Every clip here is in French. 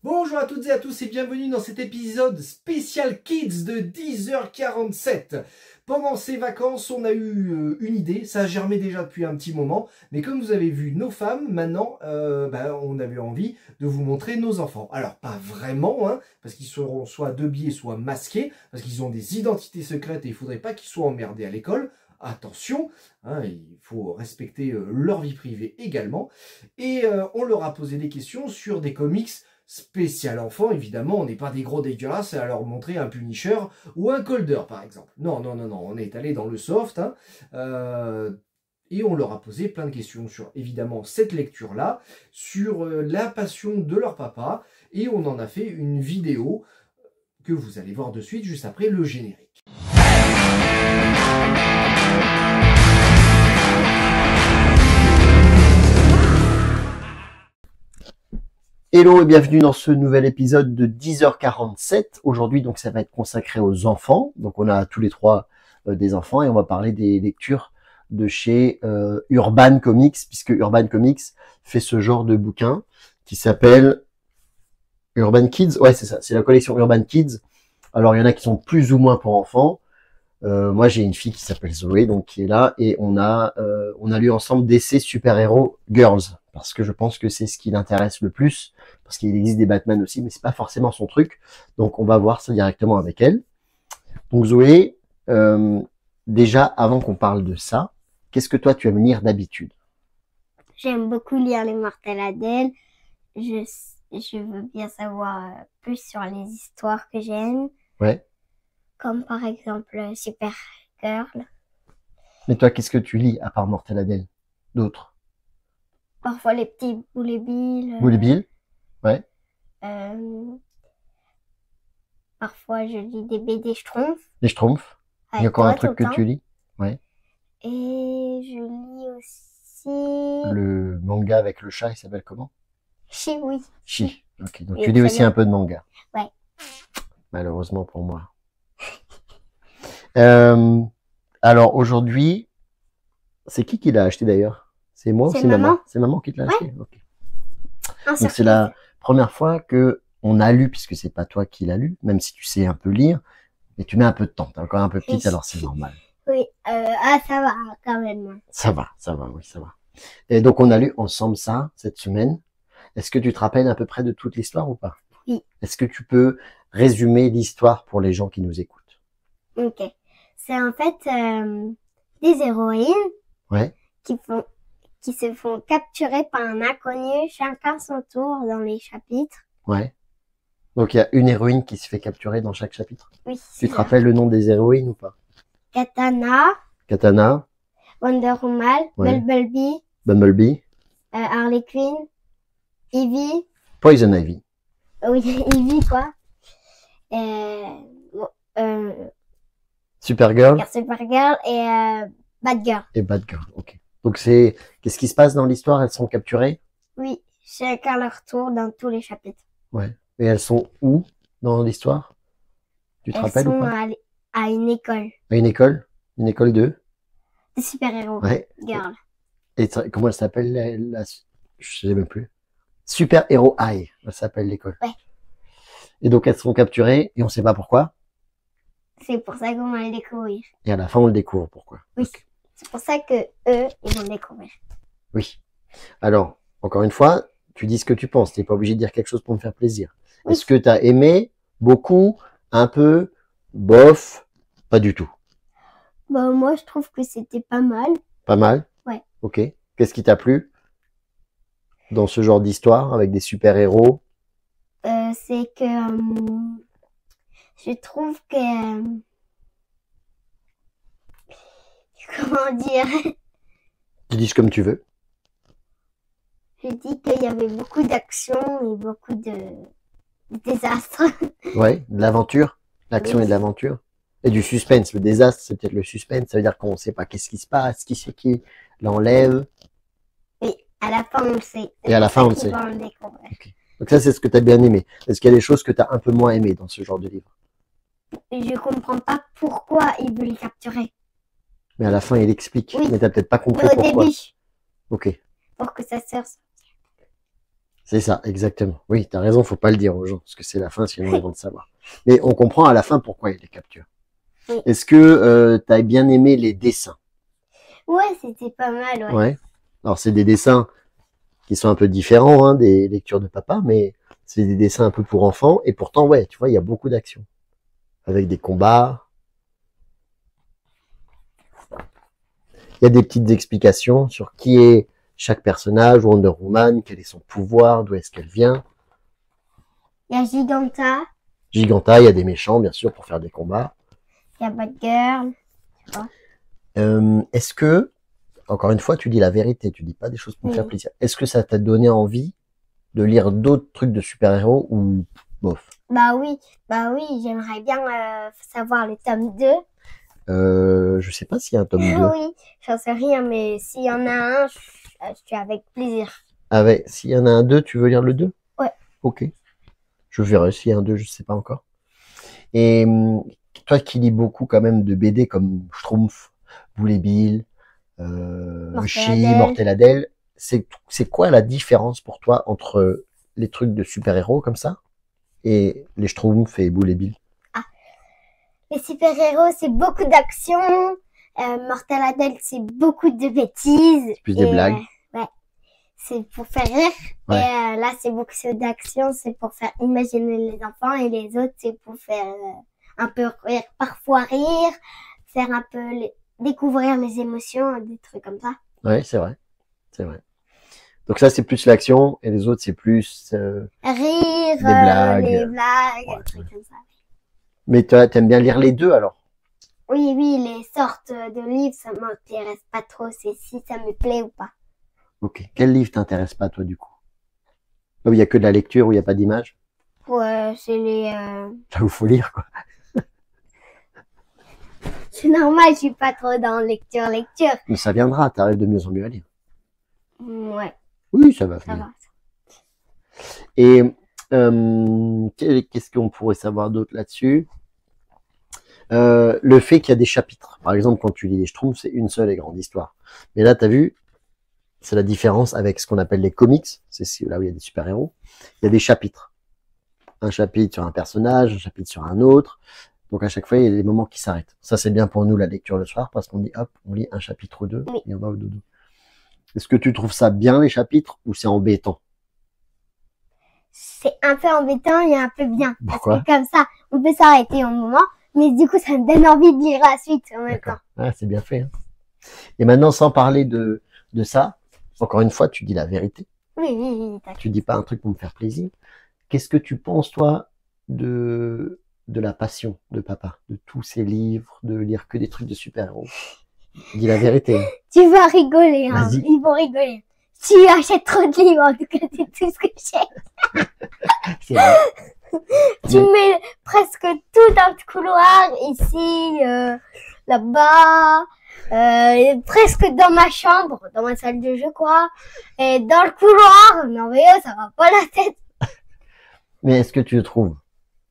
Bonjour à toutes et à tous et bienvenue dans cet épisode spécial Kids de 10h47. Pendant ces vacances, on a eu une idée, ça a germé déjà depuis un petit moment, mais comme vous avez vu nos femmes, maintenant, on avait envie de vous montrer nos enfants. Alors, pas vraiment, hein, parce qu'ils seront soit débillés, soit masqués, parce qu'ils ont des identités secrètes et il ne faudrait pas qu'ils soient emmerdés à l'école. Attention, hein, il faut respecter leur vie privée également. Et on leur a posé des questions sur des comics spécial enfant, évidemment, on n'est pas des gros dégueulasses à leur montrer un Punisher ou un Colder, par exemple. Non, non, non, non, on est allé dans le soft, hein, et on leur a posé plein de questions sur, évidemment, cette lecture-là, sur la passion de leur papa, et on en a fait une vidéo que vous allez voir de suite, juste après le générique. Hello et bienvenue dans ce nouvel épisode de 10h47. Aujourd'hui, donc, ça va être consacré aux enfants. Donc, on a tous les trois des enfants et on va parler des lectures de chez Urban Comics, puisque Urban Comics fait ce genre de bouquin qui s'appelle Urban Kids. Ouais, c'est ça, c'est la collection Urban Kids. Alors, il y en a qui sont plus ou moins pour enfants. Moi, j'ai une fille qui s'appelle Zoé, donc qui est là, et on a lu ensemble DC Super-Héros Girls, parce que je pense que c'est ce qui l'intéresse le plus, parce qu'il existe des Batman aussi, mais c'est pas forcément son truc. Donc, on va voir ça directement avec elle. Donc, Zoé, déjà, avant qu'on parle de ça, qu'est-ce que toi, tu aimes lire d'habitude? J'aime beaucoup lire les Mortadelles. Je veux bien savoir plus sur les histoires que j'aime. Ouais. Comme par exemple Supergirl. Mais toi, qu'est-ce que tu lis à part Mortadelle d'autres? Parfois les petits Boulet Bill. Boulet Bill? Ouais. Parfois je lis des BD Schtroumpfs. Les Schtroumpfs? Il y a encore un truc que tu lis? Ouais. Et je lis aussi... Le manga avec le chat, il s'appelle comment? Chi, oui. Chi. Ok, donc tu lis aussi un peu de manga. Ouais. Malheureusement pour moi. Alors aujourd'hui, c'est qui l'a acheté d'ailleurs? C'est moi ou c'est maman? C'est maman qui te l'a acheté? Okay. Donc c'est la première fois que on a lu, puisque c'est pas toi qui l'as lu, même si tu sais un peu lire, mais tu mets un peu de temps. T'es encore un peu petite, alors c'est normal. Oui, ça va quand même. Ça va, oui, ça va. Et donc on a lu ensemble ça cette semaine. Est-ce que tu te rappelles à peu près de toute l'histoire ou pas? Oui. Est-ce que tu peux résumer l'histoire pour les gens qui nous écoutent? Ok. C'est en fait des héroïnes, ouais, qui se font capturer par un inconnu, chacun son tour dans les chapitres. Ouais. Donc il y a une héroïne qui se fait capturer dans chaque chapitre. Oui. Tu te rappelles le nom des héroïnes ou pas? Katana. Wonder Woman. Ouais. Bumblebee. Harley Quinn. Ivy. Poison Ivy. Oui, Ivy quoi. Supergirl. Et Batgirl. Et Batgirl, ok. Donc c'est... Qu'est-ce qui se passe dans l'histoire? Elles sont capturées? Oui, chacun leur tour dans tous les chapitres. Ouais. Et elles sont où dans l'histoire? Tu te rappelles ou pas? Elles sont à une école. À une école? Une école de? Des super-héros. Ouais. Girl. Et comment elle s'appelle je sais même plus. Super Hero High, elle s'appelle l'école. Ouais. Et donc elles sont capturées et on sait pas pourquoi. C'est pour ça qu'on va le découvrir. Et à la fin on le découvre pourquoi. Oui. Okay. C'est pour ça que eux, ils vont le découvrir. Oui. Alors, encore une fois, tu dis ce que tu penses. T'es pas obligé de dire quelque chose pour me faire plaisir. Oui. Est-ce que tu as aimé beaucoup, un peu, bof, pas du tout? Bah moi je trouve que c'était pas mal. Pas mal? Ouais. Ok. Qu'est-ce qui t'a plu dans ce genre d'histoire avec des super-héros? C'est que je trouve que comment dire? Tu dis comme tu veux. Je dis qu'il y avait beaucoup d'action et beaucoup de désastres. Ouais, de l'aventure, l'action oui. Et de l'aventure. Et du suspense. Le désastre, c'est peut-être le suspense. Ça veut dire qu'on ne sait pas qu'est-ce qui se passe, qui c'est qui l'enlève. Oui, à la fin on le sait. Et à la fin on le sait. Okay. Donc ça c'est ce que tu as bien aimé. Est-ce qu'il y a des choses que tu as un peu moins aimé dans ce genre de livre? Je comprends pas pourquoi il veut les capturer. Mais à la fin il explique. Oui. Mais tu n'as peut-être pas compris mais au pourquoi. Début. Ok. Pour que sa sœur... C'est ça, exactement. Oui, t'as raison, faut pas le dire aux gens, parce que c'est la fin, sinon ils vont le savoir. Mais on comprend à la fin pourquoi il les capture. Oui. Est-ce que t'as bien aimé les dessins? Ouais, c'était pas mal, ouais. Ouais. Alors c'est des dessins qui sont un peu différents hein, des lectures de papa, mais c'est des dessins un peu pour enfants, et pourtant, ouais, tu vois, il y a beaucoup d'action. Avec des combats. Il y a des petites explications sur qui est chaque personnage, Wonder Woman, quel est son pouvoir, d'où est-ce qu'elle vient. Il y a Giganta, Giganta, il y a des méchants, bien sûr, pour faire des combats. il y a Batgirl. Est-ce que, encore une fois, tu dis la vérité, tu dis pas des choses pour me faire plaisir. Est-ce que ça t'a donné envie de lire d'autres trucs de super-héros ou bof? Bah oui, j'aimerais bien savoir le tome 2. Je sais pas s'il y a un tome 2. Oui, j'en sais rien, mais s'il y en a un, je suis avec plaisir. Ah ouais, s'il y en a un 2, tu veux lire le 2? Ouais. Ok. Je verrai s'il y a un 2, je sais pas encore. Et toi qui lis beaucoup quand même de BD comme Schtroumpf, Boule et Bill, Chi, Mortel-Adèle, c'est quoi la différence pour toi entre les trucs de super-héros comme ça et les Schtroumpf et Boule et Bill? Les super-héros, c'est beaucoup d'action. Mortel-Adèle, c'est beaucoup de bêtises. C'est plus des blagues. Ouais. C'est pour faire rire. Ouais. Et là, c'est beaucoup d'action. C'est pour faire imaginer les enfants. Et les autres, c'est pour faire un peu rire, parfois rire, faire un peu découvrir les émotions, des trucs comme ça. Ouais, c'est vrai. C'est vrai. Donc ça, c'est plus l'action. Et les autres, c'est plus... rire, des blagues. les blagues, Ouais. des trucs comme ça. Mais toi, t'aimes bien lire les deux alors? Oui, les sortes de livres, ça m'intéresse pas trop. C'est si ça me plaît ou pas. Ok. Quel livre t'intéresse pas, toi, du coup? Là où il y a que de la lecture, où il n'y a pas d'image? Ouais, c'est Là où il faut lire, quoi. C'est normal, je suis pas trop dans lecture. Mais ça viendra, t'arrives de mieux en mieux à lire. Ouais, Oui, ça va ça venir. va. Et qu'est-ce qu'on pourrait savoir d'autre là-dessus? Le fait qu'il y a des chapitres. Par exemple, quand tu lis les Schtroumpfs, c'est une seule et grande histoire. Mais là, t'as vu, c'est la différence avec ce qu'on appelle les comics. C'est là où il y a des super-héros. Il y a des chapitres. Un chapitre sur un personnage, un chapitre sur un autre. Donc à chaque fois, il y a des moments qui s'arrêtent. Ça, c'est bien pour nous, la lecture le soir, parce qu'on dit, hop, on lit un chapitre ou deux, Oui. et on va au dodo. Est-ce que tu trouves ça bien, les chapitres, ou c'est embêtant? C'est un peu embêtant et un peu bien. Pourquoi? Parce que comme ça, on peut s'arrêter un moment, mais du coup, ça me donne envie de lire la suite en même temps. D'accord. Ah, c'est bien fait. Hein. Et maintenant, sans parler de ça, encore une fois, tu dis la vérité. Oui, t'inquiète. Tu dis pas un truc pour me faire plaisir. Qu'est-ce que tu penses, toi, de la passion de papa, de tous ces livres, de lire que des trucs de super-héros? Dis la vérité. Tu vas rigoler, hein. Vas-y. Ils vont rigoler. Tu achètes trop de livres, en tout cas, c'est tout ce que j'ai. C'est vrai. Tu mets presque tout dans le couloir, ici, là-bas, presque dans ma chambre, dans ma salle de jeu, quoi. Et dans le couloir, non mais ça va pas la tête. Mais est-ce que tu trouves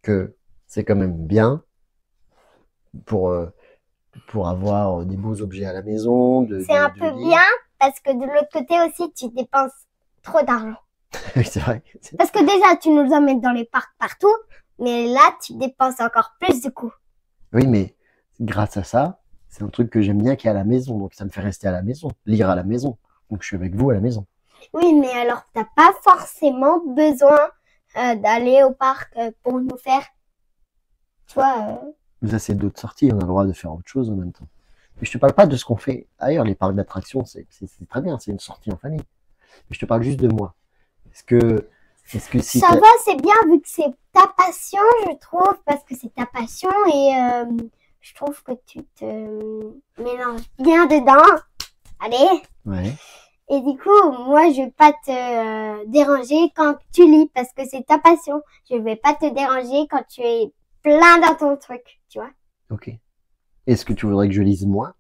que c'est quand même bien pour avoir des beaux objets à la maison, C'est un peu lire? bien, parce que de l'autre côté aussi, tu dépenses trop d'argent. Oui, c'est vrai. Parce que déjà, tu nous emmènes dans les parcs partout, mais là, tu dépenses encore plus du coup. Oui, mais grâce à ça, c'est un truc que j'aime bien qui est à la maison, donc ça me fait rester à la maison, lire à la maison. Donc je suis avec vous à la maison. Oui, mais alors, t'as pas forcément besoin d'aller au parc pour nous faire, tu vois, Mais ça, c'est d'autres sorties, on a le droit de faire autre chose en même temps. Mais je te parle pas de ce qu'on fait ailleurs, les parcs d'attractions, c'est très bien, c'est une sortie en famille. Mais je te parle juste de moi. Est-ce que si ça va, c'est bien vu que c'est ta passion, je trouve, parce que c'est ta passion et je trouve que tu te mélanges bien dedans. Allez. Ouais. Et du coup, moi, je vais pas te déranger quand tu lis parce que c'est ta passion. Je vais pas te déranger quand tu es plein dans ton truc, tu vois. Ok. Est-ce que tu voudrais que je lise moins?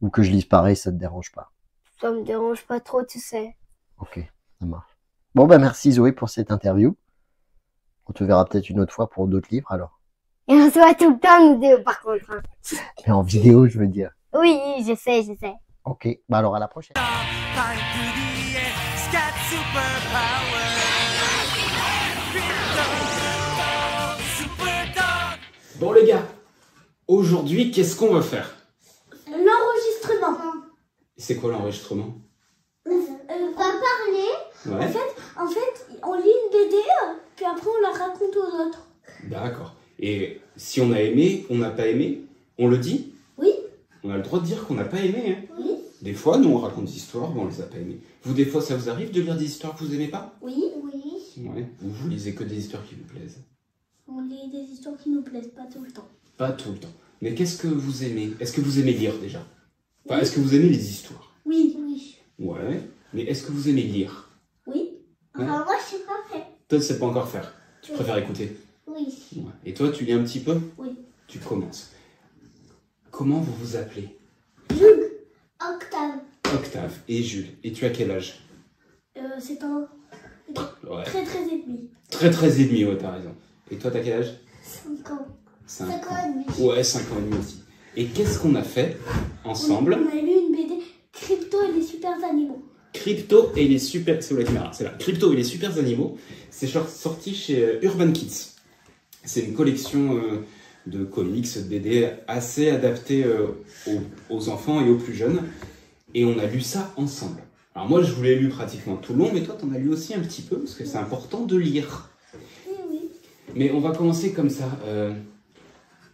Ou que je lise pareil, ça te dérange pas? Ça me dérange pas trop, tu sais. Ok, ça marche. Bon, bah merci Zoé pour cette interview. On te verra peut-être une autre fois pour d'autres livres alors. Et on se voit tout le temps, nous deux, par contre. Hein. Mais en vidéo, je veux dire. Oui, je sais. Ok, bah alors à la prochaine. Flying through the air, it's got superpowers. Bon les gars, aujourd'hui, qu'est-ce qu'on va faire? L'enregistrement. C'est quoi l'enregistrement? On va parler. Ouais. En fait, on lit une BD, puis après on la raconte aux autres. D'accord. Et si on a aimé, on n'a pas aimé, on le dit? Oui. On a le droit de dire qu'on n'a pas aimé, hein? Oui. Des fois, nous, on raconte des histoires, mais on les a pas aimées. Vous, des fois, ça vous arrive de lire des histoires que vous aimez pas? Oui. Oui. Ouais. Ou vous lisez que des histoires qui vous plaisent? On lit des histoires qui nous plaisent pas tout le temps. Pas tout le temps. Mais qu'est-ce que vous aimez? Est-ce que vous aimez lire déjà? Enfin, est-ce que vous aimez les histoires? Oui. Oui. Ouais. Mais est-ce que vous aimez lire? Oui. Ouais. Enfin, moi, je sais pas faire. Toi, tu sais pas encore faire. Tu Oui. préfères écouter? Oui. Ouais. Et toi, tu lis un petit peu? Oui. Tu commences. Comment vous vous appelez? Jules. Octave. Octave et Jules. Et tu as quel âge? C'est un Ouais. très et demi. 13 et demi, ouais, t'as raison. Et toi, t'as quel âge? 5 ans. 5 5 ans ans. et demi. Ouais, 5 ans et demi aussi. Et qu'est-ce qu'on a fait ensemble? On a lu une BD Crypto et les super animaux. Crypto et les super... C'est où la caméra? C'est là. Crypto et les super animaux. C'est sorti chez Urban Kids. C'est une collection de comics, de BD assez adaptée aux enfants et aux plus jeunes. Et on a lu ça ensemble. Alors moi, je vous l'ai lu pratiquement tout le long, mais toi, t'en as lu aussi un petit peu, parce que c'est important de lire. Oui, oui. Mais on va commencer comme ça.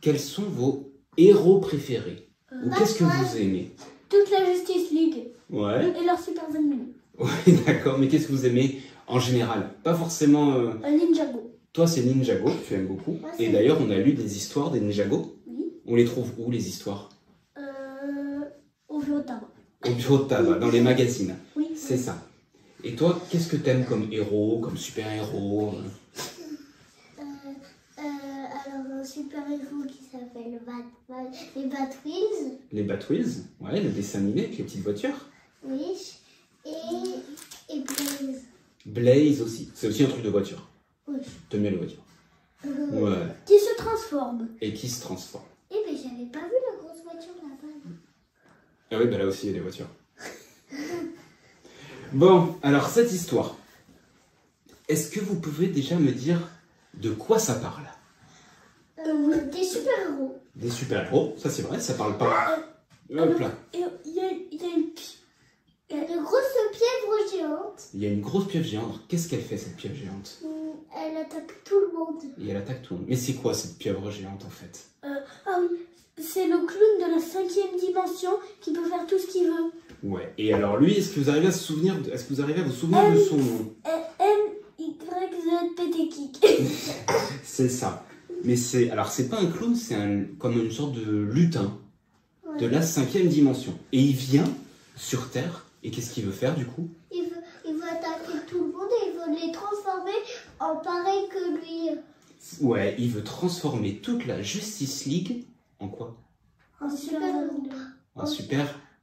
Quels sont vos héros préférés? Ou qu'est-ce que vous aimez? Toute la Justice League. Ouais. Et leurs super animaux. Ouais, d'accord. Mais qu'est-ce que vous aimez en général? Pas forcément... Ninjago. Toi, c'est Ninjago, tu aimes beaucoup. Moi, Et c'est- d'ailleurs, on a lu des histoires des Ninjago. Oui. On les trouve où, les histoires? Au vieux tabac. Au bureau de tabac, dans les magazines. Oui. C'est ça. Et toi, qu'est-ce que t'aimes comme héros, comme super-héros? Alors, un super-héros qui s'appelle Batman. Les Batwheels. Les Batwheels, ouais, le dessin animé avec les petites voitures. Oui. Et Blaze. Blaze aussi, c'est aussi un truc de voiture. Oui. T'aimes bien les voitures? Ouais. Qui se transforme. Et qui se transforme. Eh ben, j'avais pas vu la grosse voiture là-bas. Ah oui, bah là aussi il y a des voitures. Bon, alors cette histoire, est-ce que vous pouvez déjà me dire de quoi ça parle? Des super-héros. Des super-héros, ça c'est vrai, ça parle pas. Hop là. Et il y a une grosse pieuvre géante. Il y a une grosse pieuvre géante. Qu'est-ce qu'elle fait cette pieuvre géante? Elle attaque tout le monde. Et elle attaque tout le monde. Mais c'est quoi cette pieuvre géante en fait? Ah oui, c'est le clown de la 5e dimension qui peut faire tout ce qu'il veut. Ouais. Et alors lui, est-ce que vous arrivez à vous souvenir de son nom? M-Y-Z-P-T-Kick. C'est ça. Mais c'est pas un clown, c'est comme une sorte de lutin de la 5e dimension. Et il vient sur Terre. Et qu'est-ce qu'il veut faire du coup? Il veut attaquer tout le monde et il veut les transformer en pareil que lui. Ouais, il veut transformer toute la Justice League en quoi? En super-héros.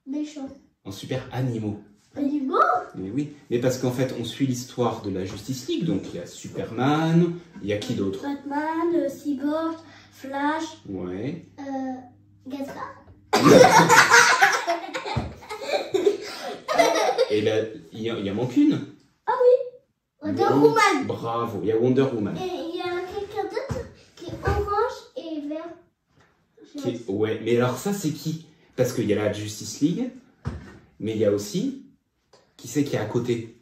Méchant. En super animaux. Animaux? Mais oui, mais parce qu'en fait, on suit l'histoire de la Justice League, donc il y a Superman, il y a qui d'autre? Batman, Cyborg, Flash, Ouais. Gaspard. Et là, il y en manque une. Wonder Bon, Woman. Bravo, il y a Wonder Woman. Et il y a quelqu'un d'autre qui est orange et vert. Ouais, mais alors ça, c'est qui? Parce qu'il y a la Justice League, mais il y a aussi... Qui c'est qui est à côté?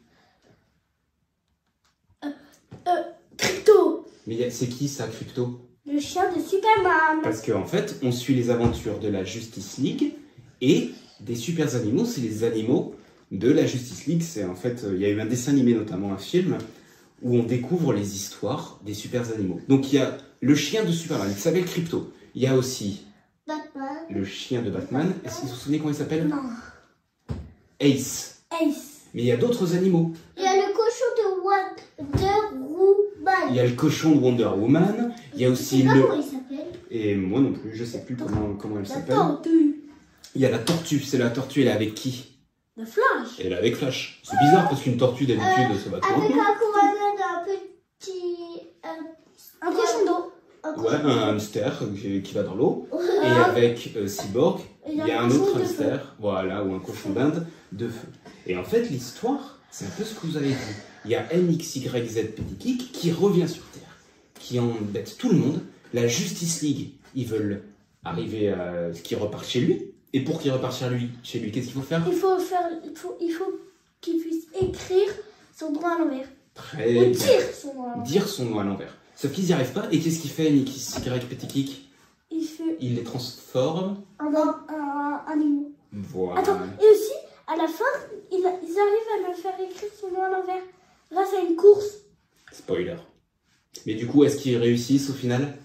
Crypto. Mais c'est qui ça, Crypto? Le chien de Superman. Parce qu'en fait, on suit les aventures de la Justice League et des super animaux, c'est les animaux de la Justice League. C'est en fait, il y a eu un dessin animé, notamment un film, où on découvre les histoires des super animaux. Donc il y a le chien de Superman, il s'appelle Crypto. Il y a aussi Batman. le chien de Batman. Est-ce que vous vous souvenez comment il s'appelle? Non. Ace. Ace. Mais il y a d'autres animaux. Il y a le cochon de Wonder Woman. Il y a le cochon de Wonder Woman. Il y a aussi Je sais pas le... comment il s'appelle. Et moi non plus, je sais plus comment elle La s'appelle. tortue. Il y a la tortue. C'est la tortue, elle est avec qui? Le Flash. Elle est avec Flash. C'est bizarre parce qu'une tortue d'habitude se bat tout Avec le temps. un commandant d'un petit... un cochon d'eau. Ouais, un hamster qui va dans l'eau. Et avec Cyborg, il y a un autre hamster, voilà, ou un cochon d'Inde de feu. Et en fait, l'histoire, c'est un peu ce que vous avez dit. Il y a MXYZ Petit Kick qui revient sur Terre, qui embête tout le monde, La Justice League, ils veulent arriver à ce qu'il reparte chez lui. Et pour qu'il reparte chez lui, qu'est-ce qu'il faut faire? Il faut qu'il puisse écrire son nom à l'envers. Très Ou bien. dire son nom à l'envers. Dire son nom à l'envers. Sauf qu'ils n'y arrivent pas. Et qu'est-ce qu'il fait, Nicky Y Petit Kik? Il les transforme. Un animal. Voilà. Attends, et aussi, à la fin, ils arrivent à le faire écrire son nom à l'envers. Grâce à une course. Spoiler. Mais du coup, est-ce qu'ils réussissent au final?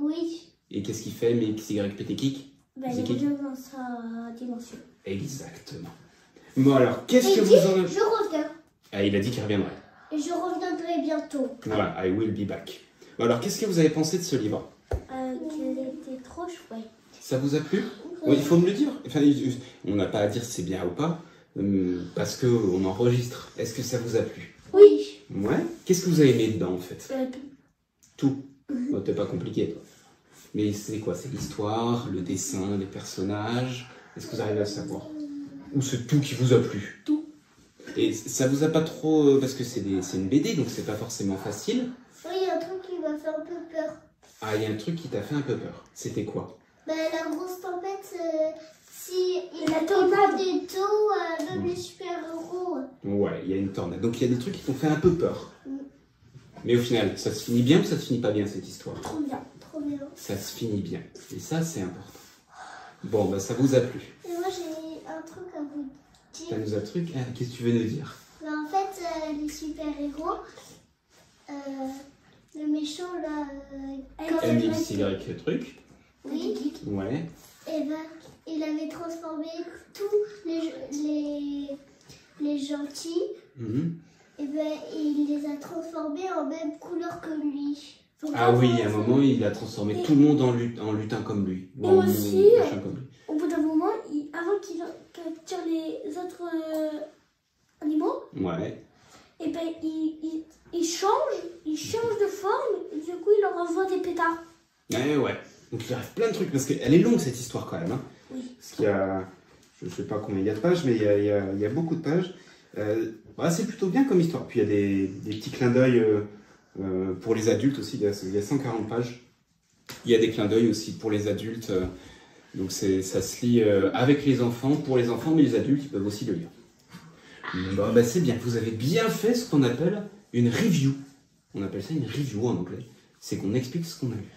Oui. Et qu'est-ce qu'il fait, mais Y Petit Kik? Ben, il revient dans sa dimension. Exactement. Bon alors, qu'est-ce Et que il vous dit, en avez... je reviens. Ah, il a dit qu'il reviendrait. Et je reviendrai bientôt. Voilà, I will be back. Bon alors, qu'est-ce que vous avez pensé de ce livre? Qu'elle était trop chouette. Ça vous a plu? Oui, il faut me le dire. Enfin, on n'a pas à dire si c'est bien ou pas, parce qu'on enregistre. Est-ce que ça vous a plu? Oui. Ouais. Qu'est-ce que vous avez aimé dedans, en fait? Tout. Tout. Bon, t'es pas compliqué, toi. Mais c'est quoi? C'est l'histoire, le dessin, les personnages? Est-ce que vous arrivez à savoir? Ou c'est tout qui vous a plu? Tout. Et ça vous a pas trop... parce que c'est une BD, donc c'est pas forcément facile. Oui, il y a un truc qui m'a fait un peu peur. Ah, il y a un truc qui t'a fait un peu peur. C'était quoi? Ben, la grosse tempête, si il La il tornade. prend des dos, même les super-héros. Ouais, il y a une tornade. Donc il y a des trucs qui t'ont fait un peu peur. Mais au final, ça se finit bien ou ça se finit pas bien, cette histoire? Trop bien. Trop bien. Ça se finit bien. Et ça, c'est important. Bon, bah ça vous a plu. Et moi, j'ai un truc à vous Ça dire. nous a truc. Ah, qu'est-ce que tu veux nous dire? Ben, en fait, les super-héros, le méchant, là, MXY truc. oui, Ouais. et ben, il avait transformé tous les gentils. Mhm. Et ben, il les a transformés en même couleur que lui. Ah oui, à un moment, il a transformé tout le monde en lutin comme lui. Ou en aussi, machin comme lui. Au bout d'un moment, avant qu'il capture les autres animaux, Ouais. et ben il change de forme, et du coup il leur envoie des pétards. Ouais. Donc il arrive plein de trucs, parce qu'elle est longue cette histoire quand même. Hein. Oui. Parce qu'il y a, je sais pas combien il y a de pages, mais il y a beaucoup de pages. Bah, c'est plutôt bien comme histoire. Puis il y a des petits clins d'œil pour les adultes aussi, il y a 140 pages. Il y a des clins d'œil aussi pour les adultes. Donc ça se lit avec les enfants, pour les enfants, mais les adultes ils peuvent aussi le lire. Bon, bah, c'est bien, vous avez bien fait ce qu'on appelle une review. On appelle ça une review en anglais. C'est qu'on explique ce qu'on a lu.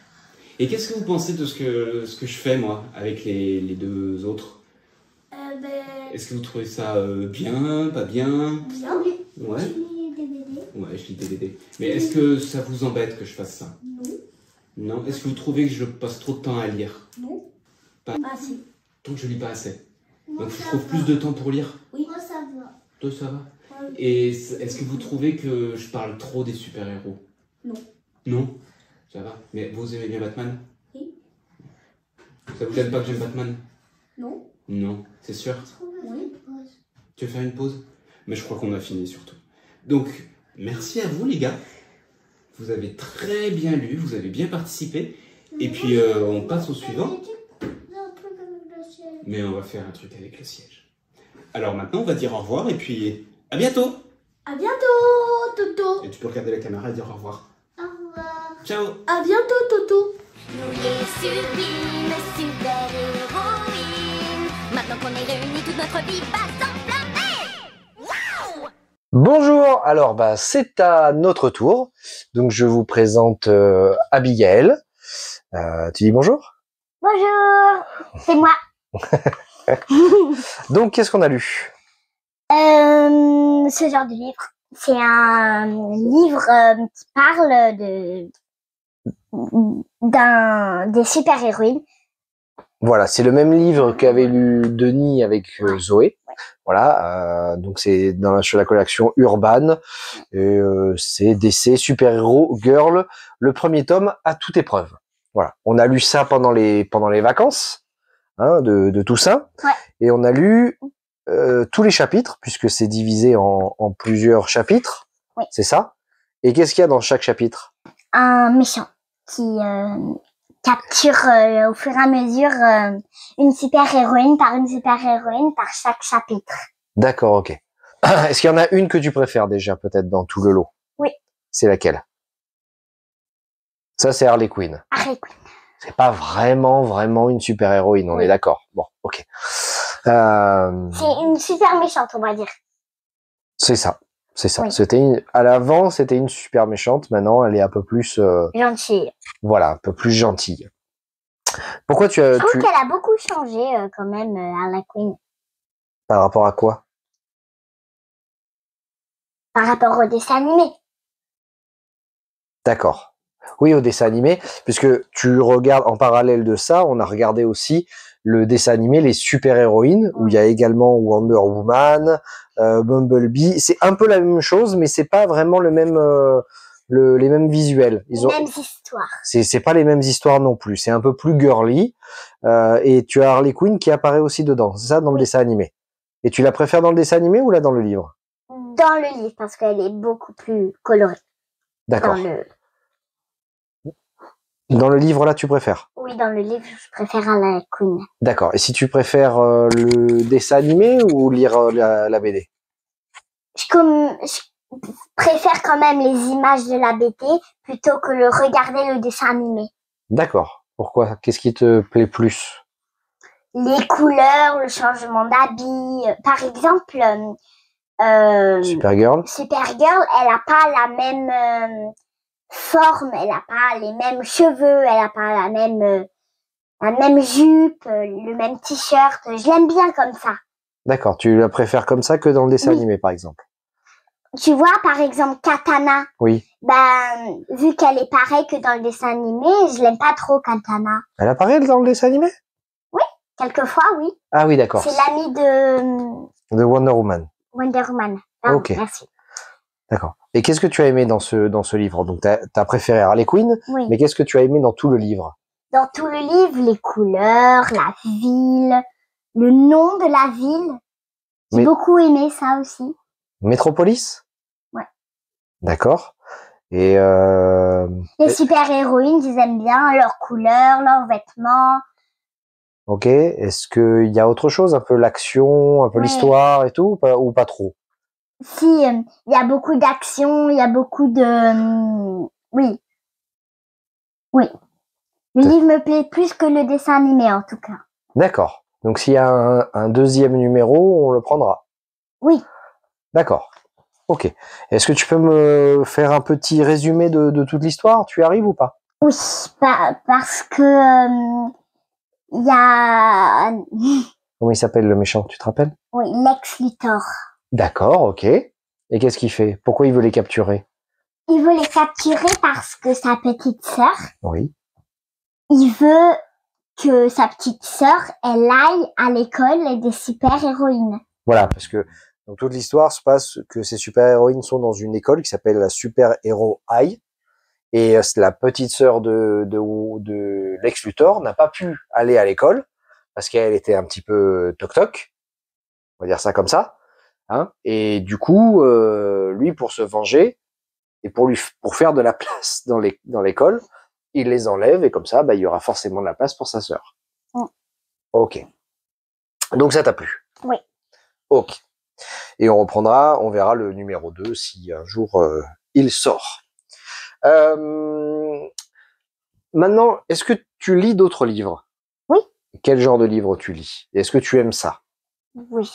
Et qu'est-ce que vous pensez de ce que je fais, moi, avec les deux autres? Est-ce que vous trouvez ça bien, pas bien? Bien. Ouais. Tu lis des BD. Ouais, je lis des BD. Mais est-ce que ça vous embête que je fasse ça? Non. Non? Est-ce que vous trouvez que je passe trop de temps à lire? Non. Pas assez. Donc je lis pas assez. Moi, Donc je ça trouve va. plus de temps pour lire? Moi, ça va. Toi, ça va? Ouais. Et est-ce que vous trouvez que je parle trop des super-héros? Non. Non? Ça va? Mais vous aimez bien Batman? Oui. Ça vous gêne pas que j'aime Batman? Non. Non, c'est sûr? Oui. Tu veux faire une pause? Mais je crois qu'on a fini surtout. Donc, merci à vous les gars. Vous avez très bien lu, vous avez bien participé. Et puis on passe au suivant. Mais on va faire un truc avec le siège. Alors maintenant, on va dire au revoir et puis à bientôt! À bientôt, Toto. Et tu peux regarder la caméra et dire au revoir. Au revoir. Ciao! À bientôt, Toto. Nous les sublimes super-héroïnes. Maintenant qu'on est réunis, toute notre vie va s'enflammer. Wow! Bonjour, alors bah c'est à notre tour. Donc je vous présente Abigail. Tu dis bonjour? Bonjour, c'est moi. Donc qu'est-ce qu'on a lu? Ce genre de livre, c'est un livre qui parle des super-héroïnes. Voilà, c'est le même livre qu'avait lu Denis avec Zoé. Voilà, donc c'est sur la collection Urban. Et c'est DC Super Hero Girl, le premier tome à toute épreuve. Voilà, on a lu ça pendant les vacances de Toussaint, Ouais. et on a lu tous les chapitres puisque c'est divisé en plusieurs chapitres. Oui. C'est ça. Et qu'est-ce qu'il y a dans chaque chapitre? Un méchant qui capture au fur et à mesure une super-héroïne par chaque chapitre. D'accord, ok. Est-ce qu'il y en a une que tu préfères déjà peut-être dans tout le lot? Oui. C'est laquelle? Ça, c'est Harley Quinn. Harley Quinn. C'est pas vraiment une super-héroïne, on est d'accord. Bon, ok. C'est une super méchante, on va dire. C'est ça. C'est ça. Oui. À l'avant, c'était une super méchante. Maintenant, elle est un peu plus, Gentille. voilà, un peu plus gentille. Pourquoi Je trouve qu'elle a beaucoup changé quand même, Harley Quinn. Par rapport à quoi? Par rapport au dessin animé. D'accord. Oui, au dessin animé, puisque tu regardes en parallèle de ça, on a regardé aussi le dessin animé Les Super-Héroïnes, où il y a également Wonder Woman, Bumblebee. C'est un peu la même chose, mais c'est pas vraiment le même, les mêmes visuels. Les mêmes histoires. C'est pas les mêmes histoires non plus. C'est un peu plus girly. Et tu as Harley Quinn qui apparaît aussi dedans. C'est ça, dans le dessin animé. Et tu la préfères dans le dessin animé ou là dans le livre? Dans le livre, parce qu'elle est beaucoup plus colorée. D'accord. Dans le livre, là, tu préfères? Oui, dans le livre, je préfère Harley Quinn. D'accord. Et si tu préfères le dessin animé ou lire la BD? Je préfère quand même les images de la BD plutôt que regarder le dessin animé. D'accord. Pourquoi? Qu'est-ce qui te plaît plus? Les couleurs, le changement d'habit. Par exemple, Supergirl, elle n'a pas la même forme, elle n'a pas les mêmes cheveux, elle n'a pas la même jupe, le même t-shirt. Je l'aime bien comme ça. d'accord. Tu la préfères comme ça que dans le dessin animé, par exemple? Tu vois, par exemple, Katana. Oui. Ben, vu qu'elle est pareille que dans le dessin animé, je l'aime pas trop, Katana. Elle apparaît dans le dessin animé? Oui, quelquefois, oui. Ah oui, d'accord. C'est l'ami de Wonder Woman. Wonder Woman. Ah, Ok. Merci. D'accord. Et qu'est-ce que tu as aimé dans ce livre? Donc, t'as préféré Harley Quinn, Oui. mais qu'est-ce que tu as aimé dans tout le livre? Dans tout le livre, les couleurs, la ville, le nom de la ville. J'ai beaucoup aimé ça aussi. Metropolis? Ouais. D'accord. Et les super-héroïnes, je les aime bien, leurs couleurs, leurs vêtements. Ok. Est-ce qu'il y a autre chose? Un peu l'action, un peu l'histoire et tout, ou pas trop? Si, il y a beaucoup d'action, il y a beaucoup de... oui. Oui. Le livre me plaît plus que le dessin animé, en tout cas. D'accord. Donc, s'il y a un deuxième numéro, on le prendra. Oui. D'accord. Ok. Est-ce que tu peux me faire un petit résumé de toute l'histoire? Tu y arrives ou pas? Oui, parce que il y a... Comment il s'appelle le méchant? Tu te rappelles? Oui, Lex Luthor. D'accord, ok. Et qu'est-ce qu'il fait? Pourquoi il veut les capturer? Il veut les capturer parce que sa petite sœur... Oui. Il veut que sa petite sœur, elle aille à l'école des super-héroïnes. Voilà, parce que donc, toute l'histoire se passe que ces super-héroïnes sont dans une école qui s'appelle la Super Hero High. Et la petite sœur de Lex Luthor n'a pas pu aller à l'école parce qu'elle était un petit peu toc-toc. On va dire ça comme ça. Hein. Et du coup, lui, pour se venger et pour faire de la place dans l'école, il les enlève et comme ça, bah, il y aura forcément de la place pour sa sœur. Mm. Ok. Donc ça t'a plu? Oui. Ok. Et on verra le numéro 2 si un jour il sort. Maintenant, est-ce que tu lis d'autres livres? Oui. Quel genre de livre tu lis? Est-ce que tu aimes ça? Oui.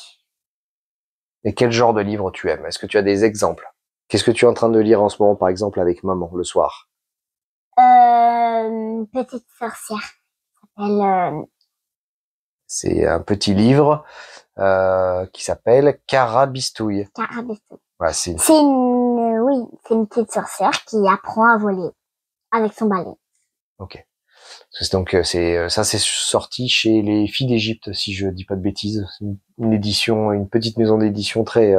Et quel genre de livre tu aimes? Est-ce que tu as des exemples? Qu'est-ce que tu es en train de lire en ce moment, par exemple, avec maman, le soir? Petite sorcière. Elle, C'est un petit livre qui s'appelle Carabistouille. Carabistouille. Voilà, c'est une petite sorcière qui apprend à voler avec son balai. Ok. Donc c'est sorti chez les Filles d'Égypte, si je dis pas de bêtises. Une édition, une petite maison d'édition très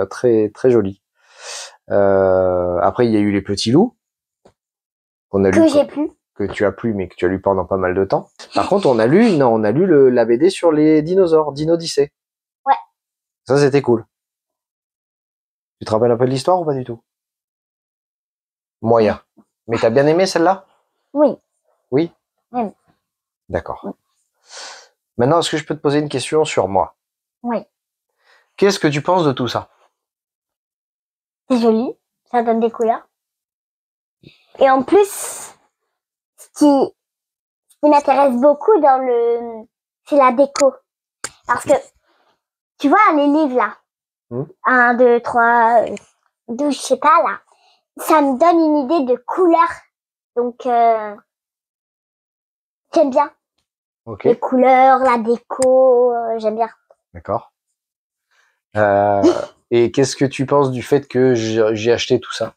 jolie. Après il y a eu Les Petits Loups qu'on a lu, que tu as plu, mais que tu as lu pendant pas mal de temps. Par contre on a lu la BD sur les dinosaures, Dinodyssée. Ouais. Ça c'était cool. Tu te rappelles un peu de l'histoire ou pas du tout? Moyen. Mais t'as bien aimé celle-là? Oui. Oui. Oui. D'accord. Oui. Maintenant, est-ce que je peux te poser une question sur moi? Oui. Qu'est-ce que tu penses de tout ça? C'est joli, ça donne des couleurs. Et en plus, qui m'intéresse beaucoup c'est la déco. Parce que, tu vois, les livres là, 1, 2, 3, 12, je sais pas là, ça me donne une idée de couleur. Donc, j'aime bien. Ok, Les couleurs, la déco, j'aime bien. d'accord. Et qu'est-ce que tu penses du fait que j'ai acheté tout ça?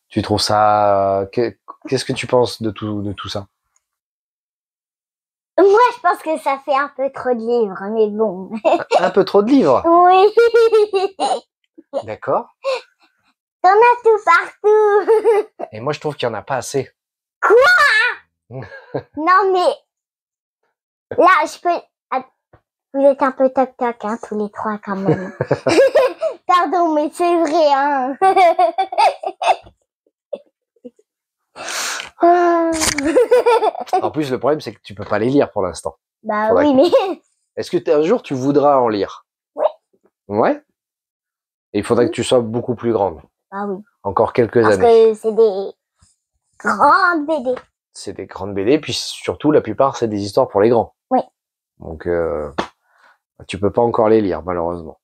Tu trouves ça... Qu'est-ce que tu penses de tout ça? Moi, je pense que ça fait un peu trop de livres, mais bon. Un peu trop de livres. Oui. D'accord. T'en as tout partout. Et moi, je trouve qu'il n'y en a pas assez. Non, mais là, je peux... Ah, vous êtes un peu toc-toc, hein, tous les trois, quand même. Pardon, mais c'est vrai, hein. En plus, le problème, c'est que tu peux pas les lire pour l'instant. Bah Faudrait oui, mais... Est-ce que un jour, tu voudras en lire? Oui. Ouais. Et il faudrait que tu sois beaucoup plus grande. Bah oui. Encore quelques Parce années. que c'est des grandes BD. C'est des grandes BD, puis surtout, la plupart, c'est des histoires pour les grands. Oui. Donc, tu peux pas encore les lire, malheureusement.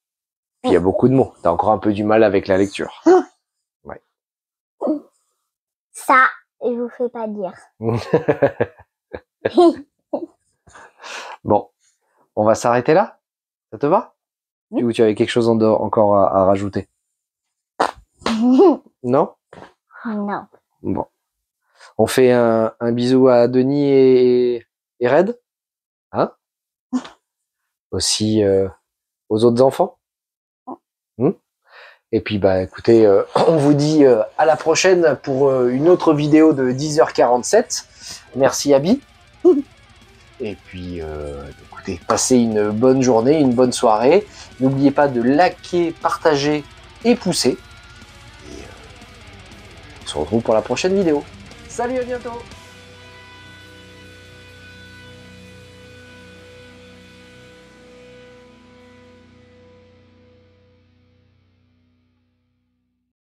Puis il y a beaucoup de mots. T'as encore un peu du mal avec la lecture. Ouais. Ça, je vous fais pas dire. Bon, on va s'arrêter là? Ça te va? Oui. Ou tu avais quelque chose encore à rajouter? Non? Non. Bon. On fait un bisou à Denis et Red? Hein? Aussi aux autres enfants? Et puis, bah, écoutez, on vous dit à la prochaine pour une autre vidéo de 10h47. Merci, Abby. Et puis, écoutez, passez une bonne journée, une bonne soirée. N'oubliez pas de liker, partager et pousser. Et on se retrouve pour la prochaine vidéo. Salut, à bientôt!